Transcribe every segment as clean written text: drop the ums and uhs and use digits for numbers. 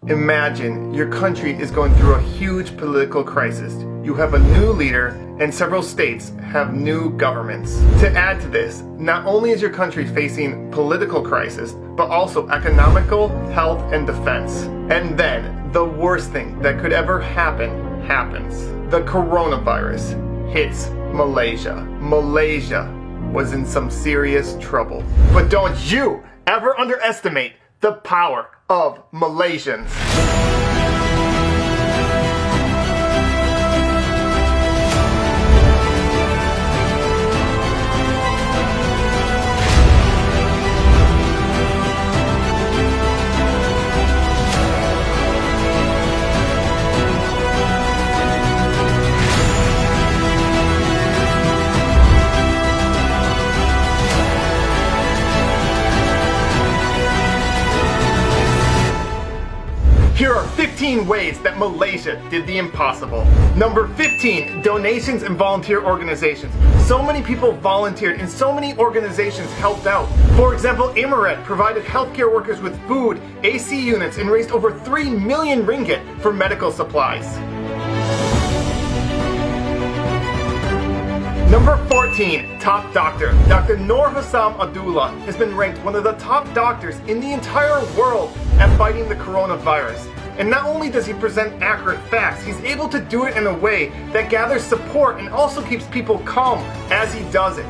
Imagine your country is going through a huge political crisis. You have a new leader and several states have new governments. To add to this, not only is your country facing political crisis, but also economical, health, and defense. And then, the worst thing that could ever happen happens. The coronavirus hits Malaysia. Malaysia was in some serious trouble. But don't you ever underestimate the power of Malaysians. Here are 15 ways that Malaysia did the impossible. Number 15, donations and volunteer organizations. So many people volunteered and so many organizations helped out. For example, Emirat provided healthcare workers with food, AC units, and raised over 3 million ringgit for medical supplies. Number 14, top doctor. Dr. Noor Hassam Abdullah has been ranked one of the top doctors in the entire world at fighting the coronavirus. And not only does he present accurate facts, he's able to do it in a way that gathers support and also keeps people calm as he does it.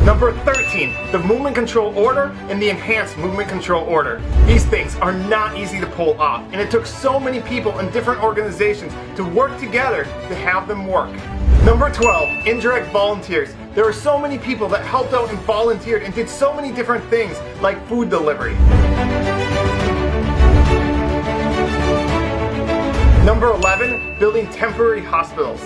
Number 13, the movement control order and the enhanced movement control order. These things are not easy to pull off, and it took so many people in different organizations to work together to have them work. Number 12, indirect volunteers. There are so many people that helped out and volunteered and did so many different things like food delivery. Number 11, building temporary hospitals.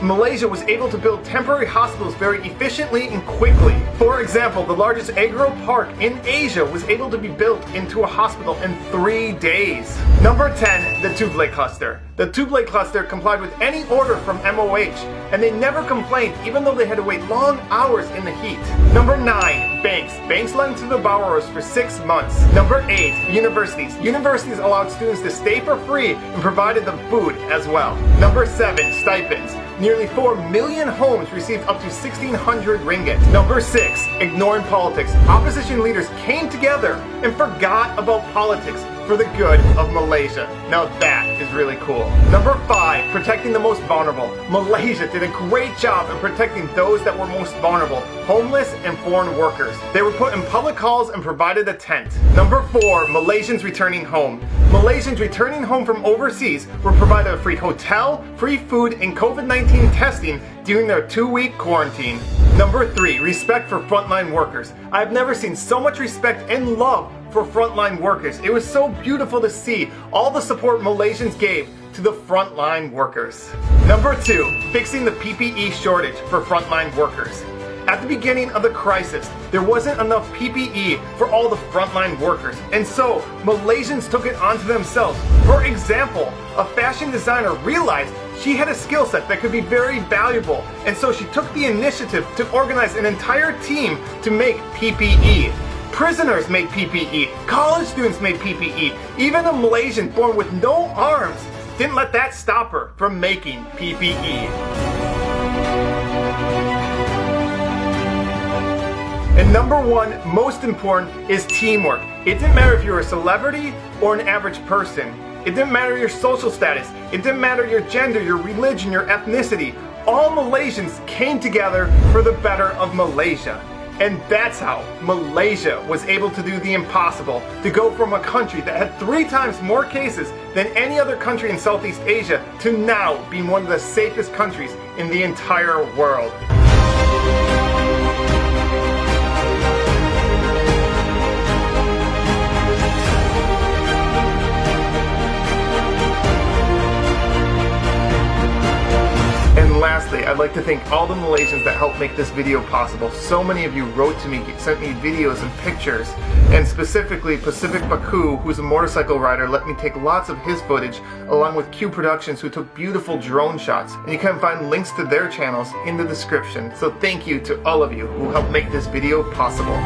Malaysia was able to build temporary hospitals very efficiently and quickly. For example, the largest agro park in Asia was able to be built into a hospital in 3 days. Number 10, the Tublai cluster. The Tublai cluster complied with any order from MOH, and they never complained even though they had to wait long hours in the heat. Number 9, banks. Banks lent to the borrowers for 6 months. Number 8, universities. Universities allowed students to stay for free and provided them food as well. Number 7, stipends. Nearly 4 million homes received up to 1,600 ringgit. Number 6, ignoring politics. Opposition leaders came together and forgot about politics for the good of Malaysia. Now that is really cool. Number 5, protecting the most vulnerable. Malaysia did a great job in protecting those that were most vulnerable, homeless and foreign workers. They were put in public halls and provided a tent. Number 4, Malaysians returning home. Malaysians returning home from overseas were provided a free hotel, free food, and COVID-19 testing during their 2-week quarantine. Number 3, respect for frontline workers. I've never seen so much respect and love for frontline workers. It was so beautiful to see all the support Malaysians gave to the frontline workers. Number 2, fixing the PPE shortage for frontline workers. At the beginning of the crisis, there wasn't enough PPE for all the frontline workers, and so Malaysians took it onto themselves. For example, a fashion designer realized she had a skill set that could be very valuable, and so she took the initiative to organize an entire team to make PPE. Prisoners made PPE, college students made PPE, even a Malaysian born with no arms didn't let that stop her from making PPE. And number 1, most important, is teamwork. It didn't matter if you were a celebrity or an average person. It didn't matter your social status. It didn't matter your gender, your religion, your ethnicity. All Malaysians came together for the better of Malaysia. And that's how Malaysia was able to do the impossible, to go from a country that had 3 times more cases than any other country in Southeast Asia to now being one of the safest countries in the entire world. And lastly, I'd like to thank all the Malaysians that helped make this video possible. So many of you wrote to me, sent me videos and pictures, and specifically Pacific Baku, who's a motorcycle rider, let me take lots of his footage, along with Q Productions, who took beautiful drone shots. And you can find links to their channels in the description. So thank you to all of you who helped make this video possible.